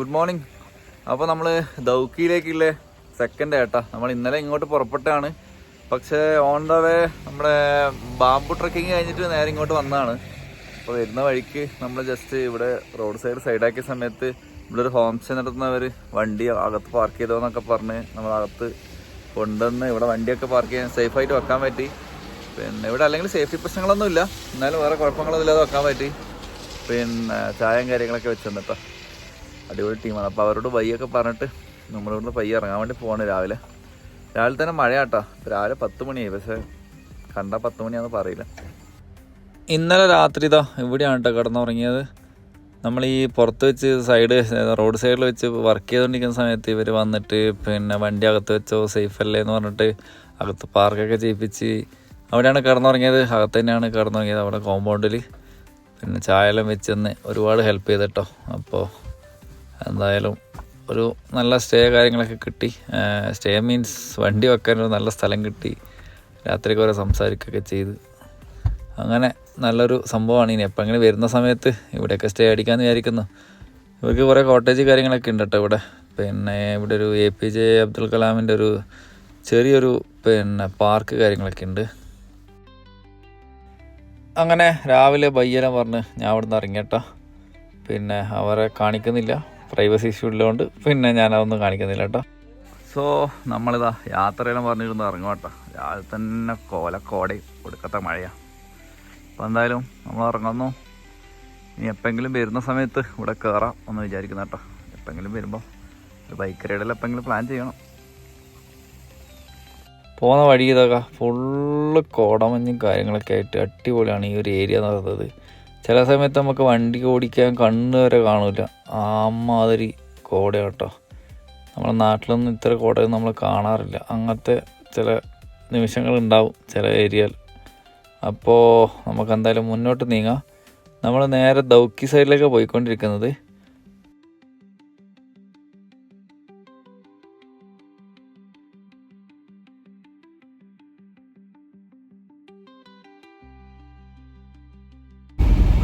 Good morning. അപ്പോൾ നമ്മൾ ദൗക്കിയിലേക്കുള്ള second ഏട്ടാ. നമ്മൾ ഇന്നലെ ഇങ്ങോട്ട് പുറപ്പെട്ടാണ്. പക്ഷേ ഓൺ ദ വേ നമ്മുടെ ബാംബു ട്രക്കിങ് കഴിഞ്ഞിട്ട് നേരെ ഇങ്ങോട്ട് വന്നതാണ്. അപ്പോൾ വരുന്ന വഴിക്ക് നമ്മൾ ജസ്റ്റ് ഇവിടെ റോഡ് സൈഡാക്കിയ സമയത്ത് ഇവിടെ ഒരു ഹോം സ്റ്റേ നടത്തുന്നവർ വണ്ടി അകത്ത് പാർക്ക് ചെയ്തോന്നൊക്കെ പറഞ്ഞ് നമ്മളകത്ത് കൊണ്ടുവന്ന് ഇവിടെ വണ്ടിയൊക്കെ പാർക്ക് ചെയ്യാൻ സേഫായിട്ട് വെക്കാൻ പറ്റി. പിന്നെ ഇവിടെ അല്ലെങ്കിൽ സേഫ്റ്റി പ്രശ്നങ്ങളൊന്നുമില്ല, എന്നാലും വേറെ കുഴപ്പങ്ങളൊന്നും ഇല്ലാതെ വെക്കാൻ പറ്റി. പിന്നെ ചായയും കാര്യങ്ങളൊക്കെ വെച്ച് തന്നിട്ടോ. അടിപൊളി ടീമാണ്. അപ്പോൾ അവരോട് വയ്യൊക്കെ പറഞ്ഞിട്ട് നമ്മളിവിടുന്ന് പയ്യെ ഇറങ്ങാൻ വേണ്ടി പോവാണ്. രാവിലെ തന്നെ മഴയാട്ടോ. രാവിലെ 10 മണിയായി, പക്ഷേ കണ്ടാൽ 10 മണിയാണെന്ന് പറയില്ല. ഇന്നലെ രാത്രി ഇതാ ഇവിടെയാണ് കേട്ടോ കിടന്നുറങ്ങിയത്. നമ്മൾ ഈ പുറത്ത് വെച്ച് റോഡ് സൈഡിൽ വെച്ച് വർക്ക് ചെയ്തുകൊണ്ടിരിക്കുന്ന സമയത്ത് ഇവർ വന്നിട്ട് പിന്നെ വണ്ടി അകത്ത് വെച്ചോ സേഫ് അല്ലേ എന്ന് പറഞ്ഞിട്ട് അകത്ത് പാർക്കൊക്കെ ചെയ്യിപ്പിച്ച് അവിടെയാണ് കിടന്നുറങ്ങിയത്. അകത്ത് തന്നെയാണ് കിടന്നുറങ്ങിയത്. അവിടെ കോമ്പൗണ്ടിൽ പിന്നെ ചായയെല്ലാം വെച്ചെന്ന് ഒരുപാട് ഹെൽപ്പ് ചെയ്തിട്ടോ. അപ്പോൾ എന്തായാലും ഒരു നല്ല സ്റ്റേ കാര്യങ്ങളൊക്കെ കിട്ടി. സ്റ്റേ മീൻസ് വണ്ടി വെക്കാനൊരു നല്ല സ്ഥലം കിട്ടി. രാത്രിയൊക്കെ ഓരോ സംസാരിക്കുകയൊക്കെ ചെയ്ത് അങ്ങനെ നല്ലൊരു സംഭവമാണ്. ഇനി എപ്പോഴെങ്കിലും വരുന്ന സമയത്ത് ഇവിടെയൊക്കെ സ്റ്റേ അടിക്കാമെന്ന് വിചാരിക്കുന്നു. ഇവർക്ക് കുറേ കോട്ടേജ് കാര്യങ്ങളൊക്കെ ഉണ്ട് കേട്ടോ ഇവിടെ. പിന്നെ ഇവിടെ ഒരു APJ അബ്ദുൽ കലാമിൻ്റെ ഒരു ചെറിയൊരു പിന്നെ പാർക്ക് കാര്യങ്ങളൊക്കെ ഉണ്ട്. അങ്ങനെ രാവിലെ ബയ്യെല്ലാം പറഞ്ഞ് ഞാൻ അവിടെ നിന്ന് ഇറങ്ങിയട്ടോ. പിന്നെ അവരെ കാണിക്കുന്നില്ല, പ്രൈവസി ഇഷ്യൂ ഉള്ളതുകൊണ്ട് പിന്നെ ഞാനതൊന്നും കാണിക്കുന്നില്ല കേട്ടോ. സോ നമ്മളിതാ യാത്രയെല്ലാം പറഞ്ഞിരുന്ന് ഇറങ്ങും കേട്ടോ. രാവിലെ തന്നെ കോടയും ഒടുക്കത്തെ മഴയാണ്. അപ്പോൾ എന്തായാലും നമ്മൾ ഇറങ്ങുന്നു. ഇനി എപ്പോഴെങ്കിലും വരുന്ന സമയത്ത് ഇവിടെ കയറാം എന്ന് വിചാരിക്കുന്ന കേട്ടോ. എപ്പോഴെങ്കിലും വരുമ്പോൾ ഒരു ബൈക്ക് റൈഡിൽ എപ്പോഴെങ്കിലും പ്ലാൻ ചെയ്യണം. പോകുന്ന വഴി ഇതൊക്കെ ഫുള്ള് കോടമഞ്ഞും കാര്യങ്ങളൊക്കെ ആയിട്ട് അടിപൊളിയാണ് ഈ ഒരു ഏരിയ എന്ന് പറയുന്നത്. ചില സമയത്ത് നമുക്ക് വണ്ടി ഓടിക്കാൻ കണ്ണ് വരെ കാണില്ല, അമ്മാതിരി കോട കേട്ടോ. നമ്മുടെ നാട്ടിലൊന്നും ഇത്ര കോടയൊന്നും നമ്മൾ കാണാറില്ല. അങ്ങനത്തെ ചില നിമിഷങ്ങളുണ്ടാവും ചില ഏരിയയിൽ. അപ്പോൾ നമുക്ക് എന്തായാലും മുന്നോട്ട് നീങ്ങാം. നമ്മൾ നേരെ ദൗക്കി സൈഡിലേക്ക് പോയിക്കൊണ്ടിരിക്കുന്നത്.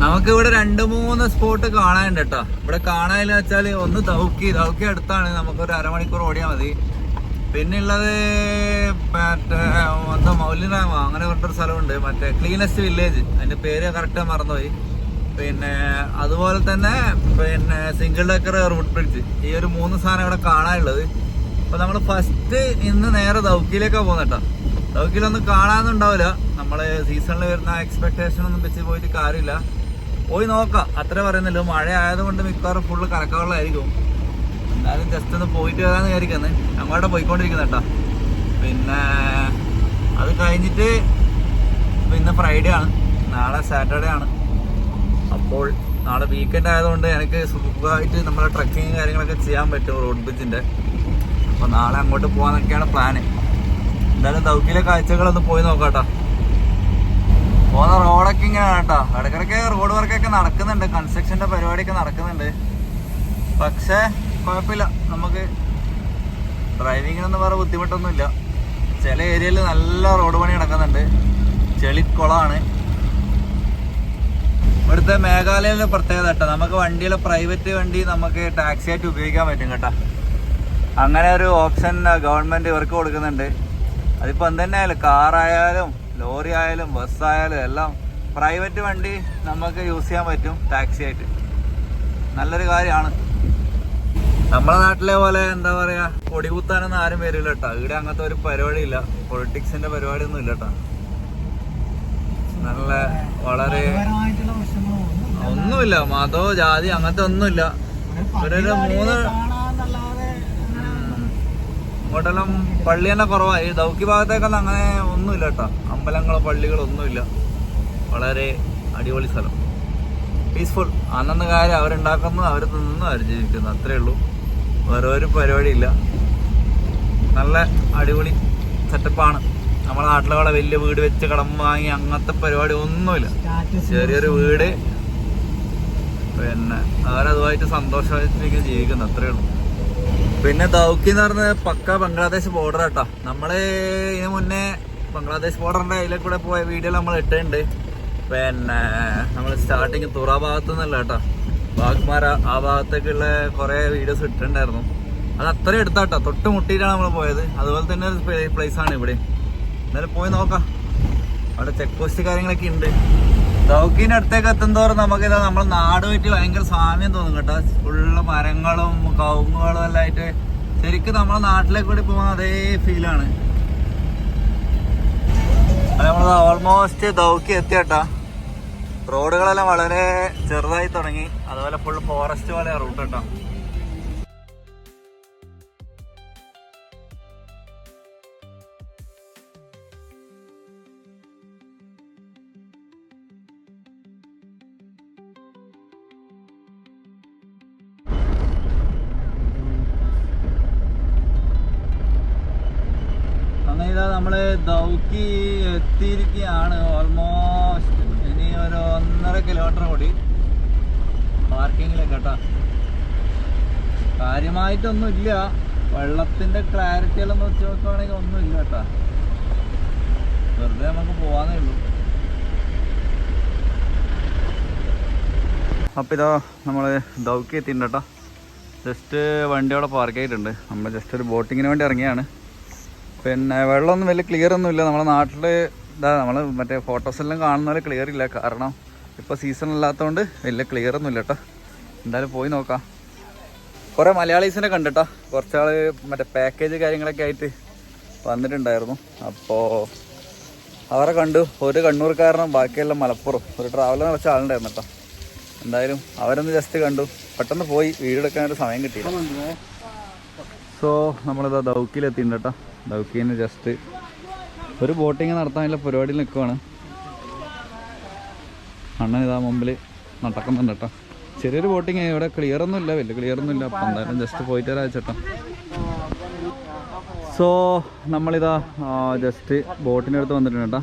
നമുക്ക് ഇവിടെ 2-3 സ്പോട്ട് കാണാനുണ്ട് കേട്ടോ. ഇവിടെ കാണാനില്ല വെച്ചാൽ ഒന്ന് ദൗക്കി അടുത്താണ്, നമുക്കൊരു അരമണിക്കൂർ ഓടിയാൽ മതി. പിന്നെ ഉള്ളത് മറ്റേ എന്താ മൗലിനാമ അങ്ങനെ പറഞ്ഞൊരു സ്ഥലമുണ്ട്, മറ്റേ ക്ലീനസ്റ്റ് വില്ലേജ്, അതിന്റെ പേര് കറക്റ്റ് മറന്നുപോയി. പിന്നെ അതുപോലെ തന്നെ പിന്നെ സിംഗിൾ ഡെക്കർ റൂട്ട് ബ്രിഡ്ജ്, ഈ ഒരു 3 സാധനം ഇവിടെ കാണാനുള്ളത്. അപ്പൊ നമ്മൾ ഫസ്റ്റ് ഇന്ന് നേരെ ദൗക്കിയിലേക്കാണ് പോകുന്നത് കേട്ടോ. ദൗക്കിയിലൊന്നും കാണാനൊന്നുണ്ടാവില്ല. നമ്മള് സീസണിൽ വരുന്ന എക്സ്പെക്ടേഷൻ ഒന്നും വെച്ച് പോയിട്ട് കാര്യമില്ല, പോയി നോക്കാം അത്രേ പറയുന്നില്ല. മഴ ആയതുകൊണ്ട് മിക്കവാറും ഫുള്ള് കറക്കവെള്ളമായിരിക്കും. എന്നാലും ജസ്റ്റ് ഒന്ന് പോയിട്ട് വരാമെന്ന് വിചാരിക്കുന്നത്. അങ്ങോട്ട് പോയിക്കൊണ്ടിരിക്കുന്ന കേട്ടോ. പിന്നെ അത് കഴിഞ്ഞിട്ട് ഇന്ന് ഫ്രൈഡേ ആണ്, നാളെ സാറ്റർഡേ ആണ്. അപ്പോൾ നാളെ വീക്കെൻഡ് ആയതുകൊണ്ട് എനിക്ക് സുഖമായിട്ട് നമ്മളെ ട്രക്കിങ് കാര്യങ്ങളൊക്കെ ചെയ്യാൻ പറ്റും റോഡ് ബ്രിഡ്ജിൻ്റെ. അപ്പോൾ നാളെ അങ്ങോട്ട് പോകാനൊക്കെയാണ് പ്ലാന്. എന്തായാലും ദൗക്കിലെ കാഴ്ചകളൊന്ന് പോയി നോക്കാം കേട്ടോ. പോകുന്ന റോഡൊക്കെ ഇങ്ങനെയാണ് കേട്ടോ. ഇടയ്ക്കിടയ്ക്ക് റോഡ് വർക്കൊക്കെ നടക്കുന്നുണ്ട്, കൺസ്ട്രക്ഷൻ്റെ പരിപാടിയൊക്കെ നടക്കുന്നുണ്ട്. പക്ഷേ കുഴപ്പമില്ല, നമുക്ക് ഡ്രൈവിങ്ങിനൊന്നും വേറെ ബുദ്ധിമുട്ടൊന്നുമില്ല. ചില ഏരിയയിൽ നല്ല റോഡ് പണി നടക്കുന്നുണ്ട്, ചെളിക്കുളമാണ്. ഇവിടുത്തെ മേഘാലയയിലെ പ്രത്യേകത കേട്ടോ, നമുക്ക് വണ്ടിയിലെ പ്രൈവറ്റ് വണ്ടി നമുക്ക് ടാക്സി ആയിട്ട് ഉപയോഗിക്കാൻ പറ്റും കേട്ടോ. അങ്ങനെ ഒരു ഓപ്ഷൻ ഗവൺമെൻറ് ഇവർക്ക് കൊടുക്കുന്നുണ്ട്. അതിപ്പോൾ എന്തെന്നെ ആയാലും കാറായാലും ലോറി ആയാലും ബസ്സായാലും എല്ലാം പ്രൈവറ്റ് വണ്ടി നമുക്ക് യൂസ് ചെയ്യാൻ പറ്റും ടാക്സി ആയിട്ട്. നല്ലൊരു കാര്യമാണ്. നമ്മളെ നാട്ടിലെ പോലെ എന്താ പറയുക, കൊടികുത്താനൊന്നും ആരും വരില്ല കേട്ടോ. ഇവിടെ അങ്ങനത്തെ ഒരു പരിപാടിയില്ല, പൊളിറ്റിക്സിന്റെ പരിപാടിയൊന്നും ഇല്ല കേട്ടോ. നല്ല വളരെ ഒന്നുമില്ല, മതമോ ജാതി അങ്ങനത്തെ ഒന്നുമില്ല. ഒരു 3 ഇങ്ങോട്ടെല്ലാം പള്ളി തന്നെ കുറവായി. ദൗക്കി ഭാഗത്തേക്കൊന്നും അങ്ങനെ ഒന്നുമില്ല കേട്ടോ. അമ്പലങ്ങളോ പള്ളികളോ ഒന്നുമില്ല. വളരെ അടിപൊളി സ്ഥലം, പീസ്ഫുൾ. അന്നന്ന് കാര്യം അവരുണ്ടാക്കുന്നു, അവർ തിന്നുന്നു, അവർ ജീവിക്കുന്നു, അത്രേ ഉള്ളൂ. വേറൊരു പരിപാടിയില്ല. നല്ല അടിപൊളി സെറ്റപ്പാണ്. നമ്മുടെ നാട്ടിലെ വലിയ വീട് വെച്ച് കടം വാങ്ങി അങ്ങനത്തെ പരിപാടി ഒന്നുമില്ല. ചെറിയൊരു വീട്, പിന്നെ അവരതുമായിട്ട് സന്തോഷമായിട്ട് ജീവിക്കുന്നു, അത്രേ ഉള്ളൂ. പിന്നെ ദൗക്കി എന്ന് പറഞ്ഞത് പക്ക ബംഗ്ലാദേശ് ബോർഡർ കേട്ടോ. നമ്മള് ഇതിന് മുന്നേ ബംഗ്ലാദേശ് ബോർഡറിന്റെ അതിലേക്ക് കൂടെ പോയ വീഡിയോ നമ്മൾ ഇട്ടിട്ടുണ്ട്. പിന്നെ നമ്മൾ സ്റ്റാർട്ടിങ് തുറ ഭാഗത്തു നിന്നല്ല കേട്ടോ, ബാഗ്മാര ആ ഭാഗത്തേക്കുള്ള കുറെ വീഡിയോസ് ഇട്ടിട്ടുണ്ടായിരുന്നു. അത് അത്രയും എടുത്താട്ടോ, തൊട്ട് മുട്ടിയിട്ടാണ് നമ്മൾ പോയത്. അതുപോലെ തന്നെ ഒരു പ്ലേസ് ആണ് ഇവിടെ. എന്നാലും പോയി നോക്കാം. അവിടെ ചെക്ക് പോസ്റ്റ് കാര്യങ്ങളൊക്കെ ഉണ്ട്. ദൗക്കിന്റെ അടുത്തേക്ക് എത്തുന്നതോറും നമുക്കിതാ നമ്മളെ നാടുമായിട്ട് ഭയങ്കര സാമ്യം തോന്നും കേട്ടോ. ഫുള്ള് മരങ്ങളും കവുങ്ങുകളും എല്ലാം ആയിട്ട് ശരിക്കും നമ്മളെ നാട്ടിലേക്ക് കൂടി പോകുന്ന അതേ ഫീലാണ്. നമ്മൾ ഓൾമോസ്റ്റ് ദൗക്കി എത്തിയട്ടാ. റോഡുകളെല്ലാം വളരെ ചെറുതായി തുടങ്ങി. അതുപോലെ ഫുൾ ഫോറസ്റ്റ് പോലെ റൂട്ട് കേട്ടോ. അങ്ങനെ ഇതാ നമ്മള് ദൗക്കി എത്തിയിരിക്കുകയാണ്. ഓൾമോസ്റ്റ് ഇനി ഒരു 1.5 കിലോമീറ്റർ കൂടി പാർക്കിങ്ങിലേക്ക് കേട്ടോ. കാര്യമായിട്ടൊന്നും ഇല്ല. വെള്ളത്തിന്റെ ക്ലാരിറ്റിയെല്ലാം വെച്ച് നോക്കുവാണെങ്കിൽ ഒന്നും ഇല്ല കേട്ടോ. വെറുതെ നമുക്ക് പോവാന്നേ ഉള്ളൂ. അപ്പം ഇതാ നമ്മൾ ദൗക്കി എത്തിയിട്ടുണ്ട് കേട്ടോ. ജസ്റ്റ് വണ്ടി അവിടെ പാർക്ക് ചെയ്തിട്ടുണ്ട്. നമ്മൾ ജസ്റ്റ് ഒരു ബോട്ടിങ്ങിന് വേണ്ടി ഇറങ്ങിയാണ്. പിന്നെ വെള്ളമൊന്നും വലിയ ക്ലിയർ ഒന്നും ഇല്ല. നമ്മുടെ നാട്ടിൽ ഇതാ നമ്മൾ മറ്റേ ഫോട്ടോസെല്ലാം കാണുന്ന പോലെ ക്ലിയർ ഇല്ല. കാരണം ഇപ്പോൾ സീസൺ അല്ലാത്തതുകൊണ്ട് വലിയ ക്ലിയർ ഒന്നും ഇല്ല കേട്ടോ. എന്തായാലും പോയി നോക്കാം. കുറേ മലയാളീസിനെ കണ്ടിട്ടോ. കുറച്ചാൾ മറ്റേ പാക്കേജ് കാര്യങ്ങളൊക്കെ ആയിട്ട് വന്നിട്ടുണ്ടായിരുന്നു. അപ്പോൾ അവരെ കണ്ടു. ഒരു കണ്ണൂർക്കാരനും ബാക്കിയെല്ലാം മലപ്പുറം. ഒരു ട്രാവലർ വെച്ച ആളുണ്ടായിരുന്നു കേട്ടോ. എന്തായാലും അവരൊന്ന് ജസ്റ്റ് കണ്ടു. പെട്ടെന്ന് പോയി വീടെടുക്കാനൊരു സമയം കിട്ടിയില്ല. സോ നമ്മളിതാ ദൗക്കിയിലെത്തിയിട്ടുണ്ട് കേട്ടോ. ദൗക്കിന്ന് ജസ്റ്റ് ഒരു ബോട്ടിങ് നടത്താനുള്ള പരിപാടിയിൽ നിൽക്കുവാണ്. അണ്ണൻ ഇതാ മുമ്പിൽ നടക്കുന്നുണ്ട് കേട്ടോ. ചെറിയൊരു ബോട്ടിങ്. ഇവിടെ ക്ലിയർ ഒന്നും ഇല്ല, വലിയ ക്ലിയർ ഒന്നും ഇല്ല. അപ്പം എന്തായാലും ജസ്റ്റ് പോയിട്ട് വരാച്ചേട്ടോ. സോ നമ്മളിതാ ജസ്റ്റ് ബോട്ടിനടുത്ത് വന്നിട്ടുണ്ട് കേട്ടോ.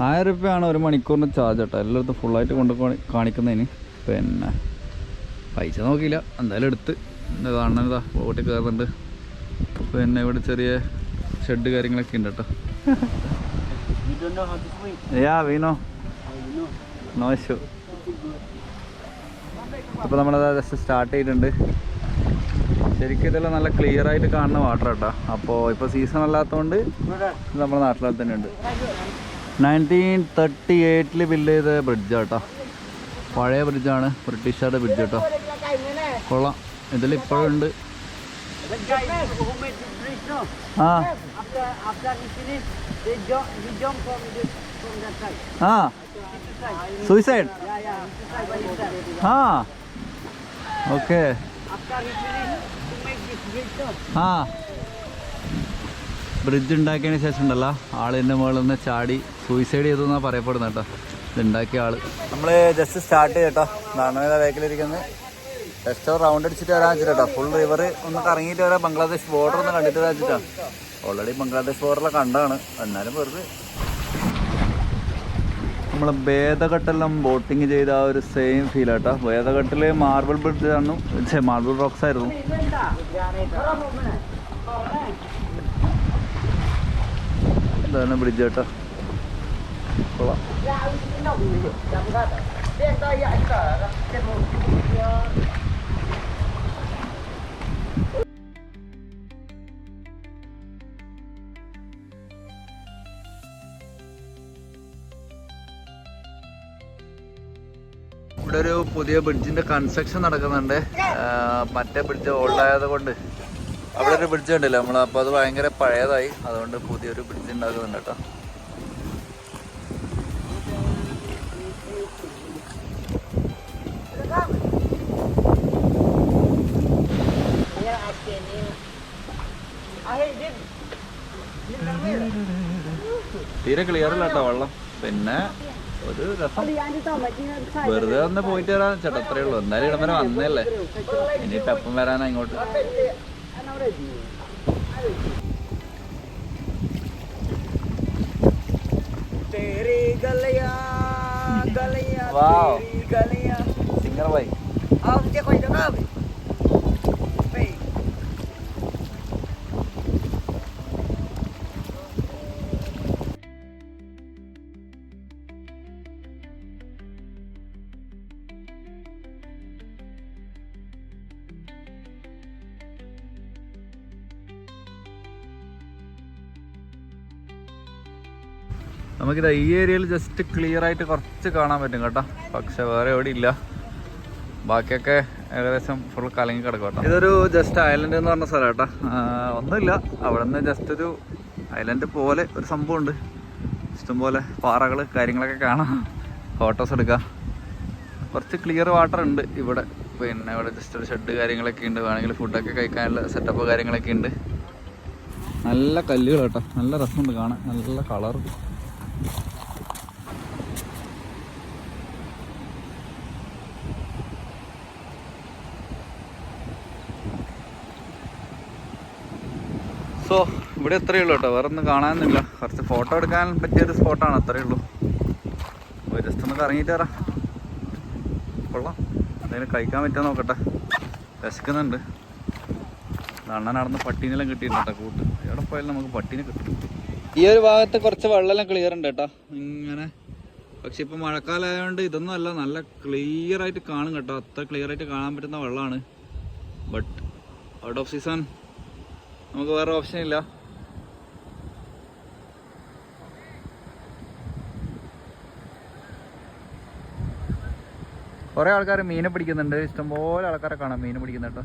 1000 രൂപയാണ് ഒരു മണിക്കൂറിന് ചാർജ് കേട്ടോ. എല്ലായിടത്തും ഫുള്ളായിട്ട് കൊണ്ട് കാണിക്കുന്നതിന്. പിന്നെ പൈസ നോക്കിയില്ല, എന്തായാലും എടുത്ത് അണ്ണനിതാ ബോട്ടിൽ കയറുന്നുണ്ട്. പിന്നെ ഇവിടെ ചെറിയ ഷെഡ് കാര്യങ്ങളൊക്കെ ഉണ്ട് കേട്ടോ. അപ്പോൾ നമ്മളത് ജസ്റ്റ് സ്റ്റാർട്ട് ചെയ്തിട്ടുണ്ട്. ശരിക്കും ഇതെല്ലാം നല്ല ക്ലിയർ ആയിട്ട് കാണുന്ന വാട്ടർ കേട്ടോ. അപ്പോൾ ഇപ്പോൾ സീസൺ അല്ലാത്തതുകൊണ്ട് നമ്മുടെ നാട്ടിലെ തന്നെ ഉണ്ട്. 1938 ബിൽഡ് ചെയ്ത ബ്രിഡ്ജ് കേട്ടോ. പഴയ ബ്രിഡ്ജാണ്, ബ്രിട്ടീഷുകാരുടെ ബ്രിഡ്ജ് കേട്ടോ. കൊള്ളാം. ഇതിൽ ഇപ്പോഴും ഉണ്ട്. സൂയിസൈഡ്. ഓക്കെ. ബ്രിഡ്ജ് ഉണ്ടാക്കിയതിന് ശേഷം ഉണ്ടല്ലോ ആളിൻ്റെ മുകളിൽ നിന്ന് ചാടി സൂയിസൈഡ് ചെയ്തു എന്നാണ് പറയപ്പെടുന്നത് കേട്ടോ. ഇതുണ്ടാക്കിയ ആള്. നമ്മൾ ജസ്റ്റ് സ്റ്റാർട്ട് ചെയ്തോ. നാണയ ബാക്കിലിരിക്കുന്നത് ജസ്റ്റ് റൗണ്ട് അടിച്ചിട്ട് വരാൻ വെച്ചിട്ടാ. ഫുൾ റിവർ ഒന്ന് കറങ്ങിയിട്ട് വരാം. ബംഗ്ലാദേശ് ബോർഡർ ഒന്ന് കണ്ടിട്ട് വെച്ചിട്ടാ. ഓൾറെഡി ബംഗ്ലാദേശ് ബോർഡറിലെ കണ്ടാണ്. എന്നാലും വെറുതെ നമ്മൾ ഭേദഘട്ടെല്ലാം ബോട്ടിങ് ചെയ്ത ആ ഒരു സെയിം ഫീൽ ആട്ടോ. ഭേദഘട്ടിൽ മാർബിൾ ബ്രിഡ്ജ് ആയിരുന്നു, മാർബിൾ റോക്സ് ആയിരുന്നു. ഇതാണ് ബ്രിഡ്ജ് കേട്ടോ. കൊള്ളാം. ഇവിടെ ഒരു പുതിയ ബ്രിഡ്ജിന്റെ കൺസ്ട്രക്ഷൻ നടക്കുന്നുണ്ട്. മറ്റേ ബ്രിഡ്ജ് ഓൾഡ് ആയത് കൊണ്ട് അവിടെ ഒരു ബ്രിഡ്ജ് ഉണ്ടല്ലോ നമ്മൾ. അപ്പോൾ അത് ഭയങ്കര പഴയതായി, അതുകൊണ്ട് പുതിയൊരു ബ്രിഡ്ജ് ഉണ്ടാക്കുന്നുണ്ട് കേട്ടോ. തീരെ ക്ലിയർ അല്ല കേട്ടോ വെള്ളം. പിന്നെ ഒരു രസം വെറുതെ ഒന്ന് പോയിട്ട് വരാൻ ചേട്ടാ, അത്രേ ഉള്ളൂ. എന്തായാലും ഇടം വരെ വന്നല്ലേ, ഇനിയിപ്പം എപ്പം വരാനാ ഇങ്ങോട്ട്. സിംഗർ ഭായി നമുക്കിത് ഈ ഏരിയയിൽ ജസ്റ്റ് ക്ലിയർ ആയിട്ട് കുറച്ച് കാണാൻ പറ്റും കേട്ടോ. പക്ഷെ വേറെ എവിടെ ഇല്ല, ബാക്കിയൊക്കെ ഏകദേശം ഫുൾ കലങ്ങി കിടക്കും കേട്ടോ. ഇതൊരു ജസ്റ്റ് ഐലൻഡ് എന്ന് പറഞ്ഞ സ്ഥലം കേട്ടോ. ഒന്നുമില്ല, അവിടെ നിന്ന് ജസ്റ്റ് ഒരു ഐലൻഡ് പോലെ ഒരു സംഭവമുണ്ട്. ഇഷ്ടംപോലെ പാറകൾ കാര്യങ്ങളൊക്കെ കാണാം, ഫോട്ടോസ് എടുക്കാം. കുറച്ച് ക്ലിയർ വാട്ടർ ഉണ്ട് ഇവിടെ. പിന്നെ ഇവിടെ ജസ്റ്റ് ഒരു ഷെഡ് കാര്യങ്ങളൊക്കെ ഉണ്ട്, വേണമെങ്കിൽ ഫുഡൊക്കെ കഴിക്കാനുള്ള സെറ്റപ്പ് കാര്യങ്ങളൊക്കെ ഉണ്ട്. നല്ല കല്ലുകൾ കേട്ടോ, നല്ല രസമുണ്ട് കാണാൻ, നല്ല കളർ. സോ ഇവിടെ എത്രയേ ഉള്ളൂ കേട്ടോ, വേറെ ഒന്നും കാണാനൊന്നുമില്ല. കുറച്ച് ഫോട്ടോ എടുക്കാൻ പറ്റിയൊരു സ്പോട്ടാണ്, അത്രയേ ഉള്ളൂ. അപ്പോൾ ജസ്റ്റ് ഒന്ന് കറങ്ങിയിട്ട് വരാം. കൊള്ളാം, എന്തെങ്കിലും കഴിക്കാൻ പറ്റുമോ നോക്കട്ടെ, വിശക്കുന്നുണ്ട്. അണ്ണൻ നടന്ന് പട്ടീനെല്ലാം കിട്ടിയിട്ടുണ്ട് കേട്ടോ, കൂട്ട്. എവിടെ പോയാലും നമുക്ക് പട്ടീനെ കിട്ടും. ഈ ഒരു ഭാഗത്ത് കുറച്ച് വെള്ളമെല്ലാം ക്ലിയർ ഉണ്ട് കേട്ടോ ഇങ്ങനെ. പക്ഷെ ഇപ്പം മഴക്കാലമായതുകൊണ്ട് ഇതൊന്നും അല്ല, നല്ല ക്ലിയർ ആയിട്ട് കാണും കേട്ടോ, അത്ര ക്ലിയർ ആയിട്ട് കാണാൻ പറ്റുന്ന വെള്ളമാണ്. ബട്ട് ഔട്ട് ഓഫ് സീസൺ നമുക്ക് വേറെ ഓപ്ഷൻ ഇല്ല. കുറേ ആൾക്കാർ മീനെ പിടിക്കുന്നുണ്ട്, ഇഷ്ടംപോലെ ആൾക്കാരെ കാണാം മീൻ പിടിക്കുന്ന കേട്ടോ.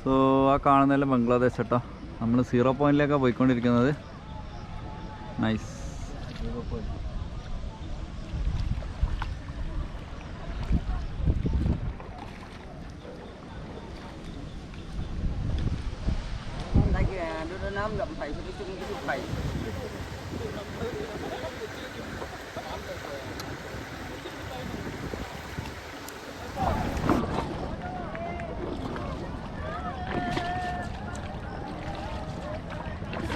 സോ ആ കാണുന്നതെല്ലാം ബംഗ്ലാദേശ് കേട്ടോ. നമ്മൾ 0 പോയിന്റിലേക്കാണ് പോയിക്കൊണ്ടിരിക്കുന്നത്. Nice.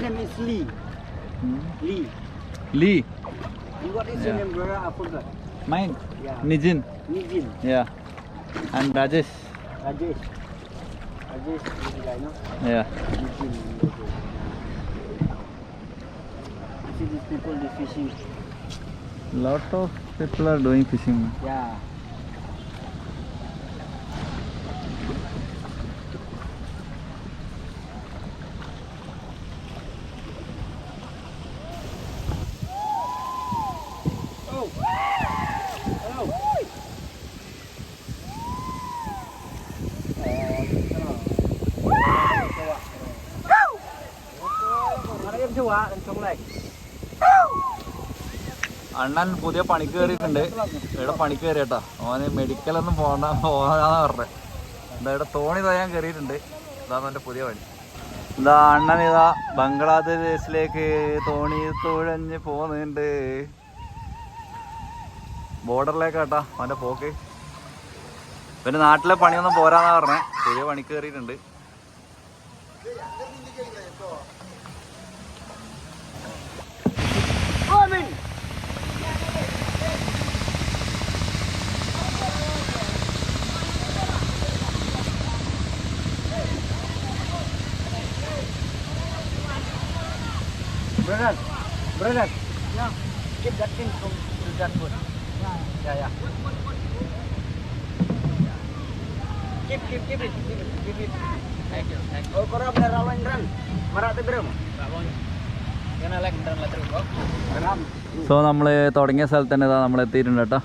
Name is Lee. Lee. Lee. And what is your name, brother? I forgot. Mine. Yeah. Nijin. Nijin. Yeah. And Rajesh. Rajesh. Rajesh is the guy, no? Yeah. Nijin. You see these people, they fishing. Lot of people are doing fishing. Yeah. അണ്ണൻ പുതിയ പണിക്ക് കയറിയിട്ടുണ്ട്. ഇവിടെ പണിക്ക് കയറി കേട്ടോ. ഓന് മെഡിക്കലൊന്നും പോകാന്നാ പറഞ്ഞത്. എന്താ ഇവിടെ തോണി തയ്യാൻ കയറിയിട്ടുണ്ട്. ഇതാണ് എൻ്റെ പുതിയ പണി. ഇതാ അണ്ണൻ ഇതാ ബംഗ്ലാദേശിലേക്ക് തോണി തുഴഞ്ഞ് പോകുന്നുണ്ട്. ബോർഡറിലേക്ക് കേട്ടോ അവൻ്റെ പോക്ക്. പിന്നെ നാട്ടിലെ പണിയൊന്നും പോരാന്നാ പറഞ്ഞേ. പുതിയ പണിക്ക് കയറിയിട്ടുണ്ട്. Brother, yeah. Keep that thing from that foot. Yeah. Keep it. Thank you. Oh, korang benar rawan run. Marak tu berum. Kena lek run lah terus. So നമ്മൾ തുടങ്ങിയ സ്ഥലത്ത് തന്നെ ഇതാ നമ്മൾ എത്തിയിട്ടുണ്ട് കേട്ടോ.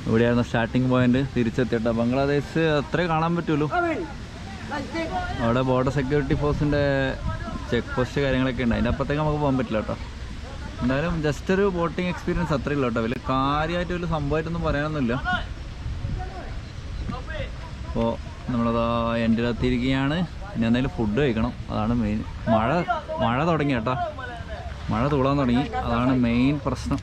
ഇവിടെയായിരുന്നു സ്റ്റാർട്ടിങ് പോയിന്റ്. തിരിച്ചെത്തിയിട്ടോ. ബംഗ്ലാദേശ് അത്രേ കാണാൻ പറ്റുള്ളൂ. അവിടെ ബോർഡർ സെക്യൂരിറ്റി ഫോഴ്സിൻ്റെ ചെക്ക് പോസ്റ്റ് കാര്യങ്ങളൊക്കെ ഉണ്ട്. അതിൻ്റെ അപ്പുറത്തേക്ക് നമുക്ക് പോകാൻ പറ്റില്ല കേട്ടോ. എന്തായാലും ജസ്റ്റ് ഒരു ബോട്ടിങ് എക്സ്പീരിയൻസ് അത്രയേ ഉള്ളൂ കേട്ടോ. വലിയ കാര്യമായിട്ട് വലിയ സംഭവമായിട്ടൊന്നും പറയാനൊന്നുമില്ല. അപ്പോൾ നമ്മളതാ എൻ്റെത്തിയിരിക്കുകയാണ്. ഇനി എന്തായാലും ഫുഡ് കഴിക്കണം, അതാണ് മെയിൻ. മഴ തുടങ്ങി കേട്ടോ. മഴ തൂളാൻ തുടങ്ങി, അതാണ് മെയിൻ പ്രശ്നം.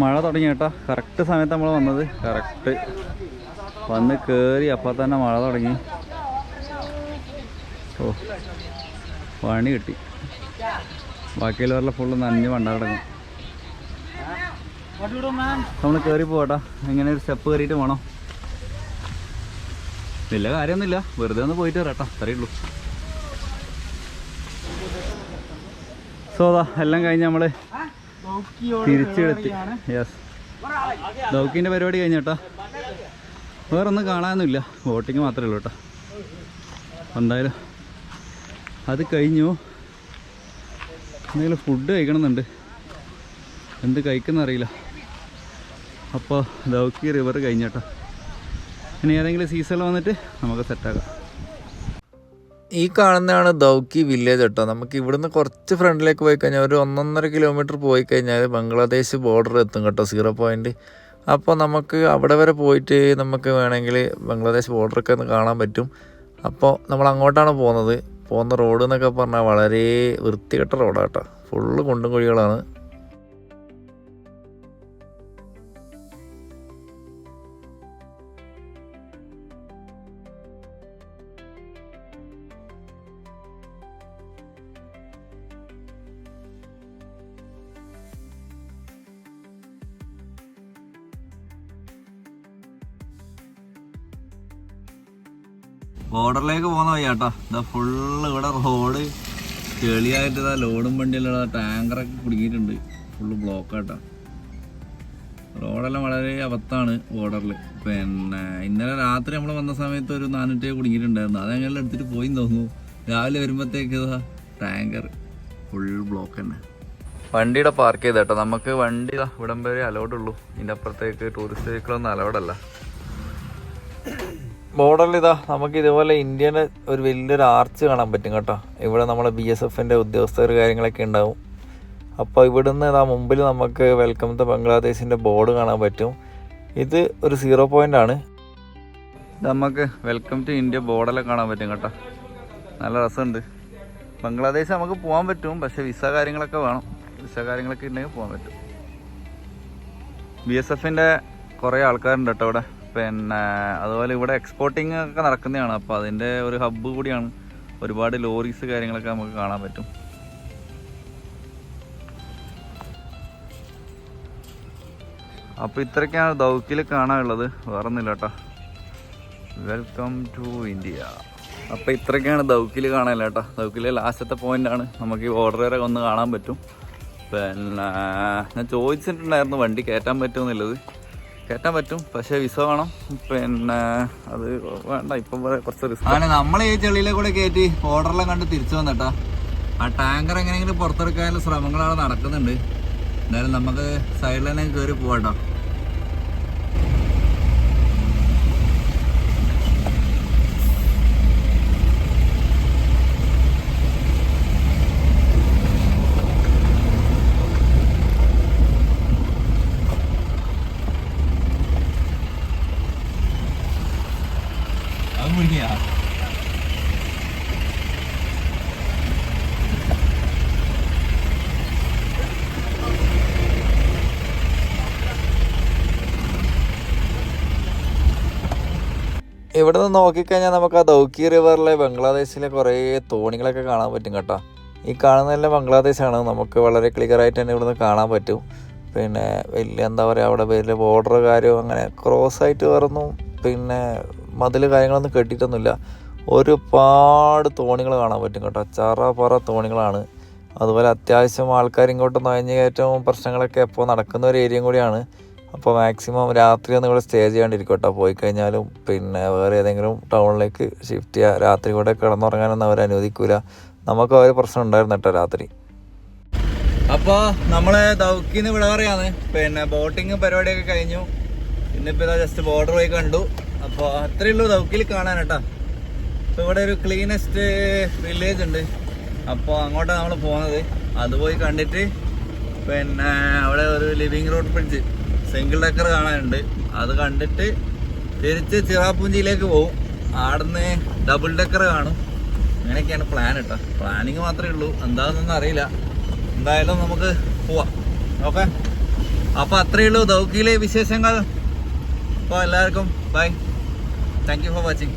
മഴ തുടങ്ങി കേട്ടോ. കറക്റ്റ് സമയത്ത് നമ്മൾ വന്നത്. കറക്റ്റ് വന്ന് കയറി അപ്പം തന്നെ മഴ തുടങ്ങി. ഓ പണി കിട്ടി. ബാക്കിയുള്ളവരുടെ ഫുള്ള് നനഞ്ഞ് മണ്ട കിടക്കും. നമ്മൾ കയറി പോകട്ടാ. ഇങ്ങനെ ഒരു സ്റ്റെപ്പ് കയറിയിട്ട് വേണം. വലിയ കാര്യമൊന്നുമില്ല, വെറുതെ ഒന്ന് പോയിട്ട് വരാം കേട്ടോ, അത്രയേ ഉള്ളൂ. സോ അതാ എല്ലാം കഴിഞ്ഞ് നമ്മൾ തിരിച്ചെടുത്തി. യെസ്, ദൗക്കിൻ്റെ പരിപാടി കഴിഞ്ഞ കേട്ടോ. വേറൊന്നും കാണാനൊന്നുമില്ല, ബോട്ടിങ് മാത്രമേ ഉള്ളൂ കേട്ടോ. എന്തായാലും അത് കഴിഞ്ഞു. എന്തെങ്കിലും ഫുഡ് കഴിക്കണമെന്നുണ്ട്, എന്ത് കഴിക്കുന്ന അറിയില്ല. അപ്പോൾ ദൗക്കി റിവർ കഴിഞ്ഞേട്ടോ. ഇനി ഏതെങ്കിലും സീസണിൽ വന്നിട്ട് നമുക്ക് സെറ്റാക്കാം. ഈ കാണുന്നതാണ് ദൗക്കി വില്ലേജ് കേട്ടോ. നമുക്ക് ഇവിടുന്ന് കുറച്ച് ഫ്രണ്ടിലേക്ക് പോയി കഴിഞ്ഞാൽ ഒരു 1.5 കിലോമീറ്റർ പോയി കഴിഞ്ഞാൽ ബംഗ്ലാദേശ് ബോർഡർ എത്തും കേട്ടോ, 0 പോയിൻറ്റ്. അപ്പോൾ നമുക്ക് അവിടെ വരെ പോയിട്ട് നമുക്ക് വേണമെങ്കിൽ ബംഗ്ലാദേശ് ബോർഡറൊക്കെ ഒന്ന് കാണാൻ പറ്റും. അപ്പോൾ നമ്മൾ അങ്ങോട്ടാണ് പോകുന്നത്. പോകുന്ന റോഡ് എന്നൊക്കെ പറഞ്ഞാൽ വളരെ വൃത്തികെട്ട റോഡാണ് കേട്ടോ, ഫുള്ള് കുണ്ടും കുഴികളാണ്. ബോർഡറിലേക്ക് പോകുന്ന വയ്യാട്ടോ. ഇതാ ഫുള്ള് ഇവിടെ റോഡ് ചെളിയായിട്ട് ഇതാ ലോഡും വണ്ടിയെല്ലാം ടാങ്കറൊക്കെ കുടുങ്ങിയിട്ടുണ്ട്, ഫുള്ള് ബ്ലോക്കാട്ടോ. റോഡെല്ലാം വളരെ അബദ്ധമാണ് ബോർഡറിൽ. പിന്നെ ഇന്നലെ രാത്രി നമ്മൾ വന്ന സമയത്ത് ഒരു 400 കുടുങ്ങിയിട്ടുണ്ടായിരുന്നു, അതെങ്ങനെ എടുത്തിട്ട് പോയി തോന്നുന്നു. രാവിലെ വരുമ്പോഴത്തേക്ക് ഇതാ ടാങ്കർ ഫുൾ ബ്ലോക്ക് തന്നെ. വണ്ടിയുടെ പാർക്ക് ചെയ്ത കേട്ടോ. നമുക്ക് വണ്ടി ഇവിടം വരെ അലൗഡുള്ളൂ, ഇതിൻ്റെ അപ്പുറത്തേക്ക് ടൂറിസ്റ്റ് വെഹിക്കിളൊന്നും അലൗഡല്ല. ബോർഡറിൽ ഇതാ നമുക്ക് ഇതുപോലെ ഇന്ത്യൻ്റെ ഒരു വലിയൊരു ആർച്ച് കാണാൻ പറ്റും കേട്ടോ. ഇവിടെ നമ്മളെ BSFൻ്റെ ഉദ്യോഗസ്ഥർ കാര്യങ്ങളൊക്കെ ഉണ്ടാവും. അപ്പോൾ ഇവിടുന്ന് ഇതാ മുമ്പിൽ നമുക്ക് വെൽക്കം ടു ബംഗ്ലാദേശിൻ്റെ ബോർഡ് കാണാൻ പറ്റും. ഇത് ഒരു 0 പോയിൻ്റ് ആണ്. നമുക്ക് വെൽക്കം ടു ഇന്ത്യ ബോർഡെല്ലാം കാണാൻ പറ്റും കേട്ടോ, നല്ല രസമുണ്ട്. ബംഗ്ലാദേശ് നമുക്ക് പോകാൻ പറ്റും, പക്ഷേ വിസ കാര്യങ്ങളൊക്കെ വേണം. വിസ കാര്യങ്ങളൊക്കെ ഉണ്ടെങ്കിൽ പോകാൻ പറ്റും. BSFൻ്റെ കുറേ ആൾക്കാരുണ്ട് കേട്ടോ ഇവിടെ. പിന്നെ അതുപോലെ ഇവിടെ എക്സ്പോർട്ടിങ് ഒക്കെ നടക്കുന്നതാണ്, അപ്പോൾ അതിൻ്റെ ഒരു ഹബ്ബ് കൂടിയാണ്. ഒരുപാട് ലോറീസ് കാര്യങ്ങളൊക്കെ നമുക്ക് കാണാൻ പറ്റും. അപ്പോൾ ഇത്രയൊക്കെയാണ് ദൗക്കിൽ കാണാനുള്ളത്, വേറൊന്നുമില്ല കേട്ടോ. Welcome to India. അപ്പോൾ ഇത്രയൊക്കെയാണ് ദൗക്കിൽ കാണാനില്ല കേട്ടോ. ദൗക്കിലെ ലാസ്റ്റത്തെ പോയിൻ്റാണ്, നമുക്ക് ഈ ബോർഡർ വരെ ഒന്ന് കാണാൻ പറ്റും. പിന്നെ ഞാൻ ചോദിച്ചിട്ടുണ്ടായിരുന്നു വണ്ടി കയറ്റാൻ പറ്റുമെന്നുള്ളത്. കയറ്റാൻ പറ്റും, പക്ഷേ വിസ വേണം. പിന്നെ അത് വേണ്ട, ഇപ്പം കുറച്ച് റിസ്ക്. അങ്ങനെ നമ്മൾ ഈ ചെളിയിലെ കൂടെ കയറ്റി ബോർഡറെല്ലാം കണ്ട് തിരിച്ചു വന്നിട്ടാ. ആ ടാങ്കർ എങ്ങനെയെങ്കിലും പുറത്തെടുക്കാനുള്ള ശ്രമങ്ങളാണ് നടക്കുന്നുണ്ട്. എന്തായാലും നമുക്ക് സൈഡിൽ തന്നെ കയറി പോവാട്ടോ. ഇവിടെ നിന്ന് നോക്കിക്കഴിഞ്ഞാൽ നമുക്ക് ആ ദൗക്കി റിവറിലെ ബംഗ്ലാദേശിലെ കുറേ തോണികളൊക്കെ കാണാൻ പറ്റും കേട്ടോ. ഈ കാണുന്നതെല്ലാം ബംഗ്ലാദേശാണ്, നമുക്ക് വളരെ ക്ലിയറായിട്ട് തന്നെ ഇവിടുന്ന് കാണാൻ പറ്റും. പിന്നെ വലിയ എന്താ പറയുക, അവിടെ വലിയ ബോർഡർ കാര്യവും അങ്ങനെ ക്രോസ് ആയിട്ട് വേറൊന്നും പിന്നെ മതിൽ കാര്യങ്ങളൊന്നും കെട്ടിയിട്ടൊന്നുമില്ല. ഒരുപാട് തോണികൾ കാണാൻ പറ്റും കേട്ടോ, ചറ തോണികളാണ്. അതുപോലെ അത്യാവശ്യം ആൾക്കാർ ഇങ്ങോട്ട് നുഴഞ്ഞു കയറ്റവും പ്രശ്നങ്ങളൊക്കെ എപ്പോൾ നടക്കുന്ന ഒരു ഏരിയയും കൂടിയാണ്. അപ്പോൾ മാക്സിമം രാത്രി ഒന്നും ഇവിടെ സ്റ്റേ ചെയ്യാണ്ടിരിക്കും കേട്ടോ. പോയി കഴിഞ്ഞാലും പിന്നെ വേറെ ഏതെങ്കിലും ടൗണിലേക്ക് ഷിഫ്റ്റ് ചെയ്യുക. രാത്രി കൂടെ കിടന്നുറങ്ങാനൊന്നും അവർ അനുവദിക്കില്ല. നമുക്ക് ആ ഒരു പ്രശ്നം ഉണ്ടായിരുന്നു കേട്ടോ രാത്രി. അപ്പോൾ നമ്മൾ ദൗക്കിന്ന് വിട പറയാന്ന്. പിന്നെ ബോട്ടിങ് പരിപാടിയൊക്കെ കഴിഞ്ഞു. ഇന്നിപ്പോൾ ഇതാ ജസ്റ്റ് ബോർഡർ പോയി കണ്ടു. അപ്പോൾ അത്രയേ ഉള്ളൂ ദൗക്കിൽ കാണാൻ കേട്ടോ. അപ്പോൾ ഇവിടെ ഒരു ക്ലീനസ്റ്റ് വില്ലേജ് ഉണ്ട്, അപ്പോൾ അങ്ങോട്ടാണ് നമ്മൾ പോകുന്നത്. അത് പോയി കണ്ടിട്ട് പിന്നെ അവിടെ ഒരു living root bridge single decker കാണാനുണ്ട്, അത് കണ്ടിട്ട് തിരിച്ച് ചിറാപ്പുഞ്ചിയിലേക്ക് പോകും. ആടുന്ന് ഡബിൾ ഡെക്കർ കാണും. അങ്ങനെയൊക്കെയാണ് പ്ലാൻ കേട്ടോ. പ്ലാനിങ് മാത്രമേ ഉള്ളൂ, എന്താണെന്നൊന്നും അറിയില്ല. എന്തായാലും നമുക്ക് പോവാം. ഓക്കെ, അപ്പോൾ അത്രയേ ഉള്ളൂ ദൗക്കിയിലെ വിശേഷങ്ങൾ. അപ്പോൾ എല്ലാവർക്കും bye. Thank you for watching.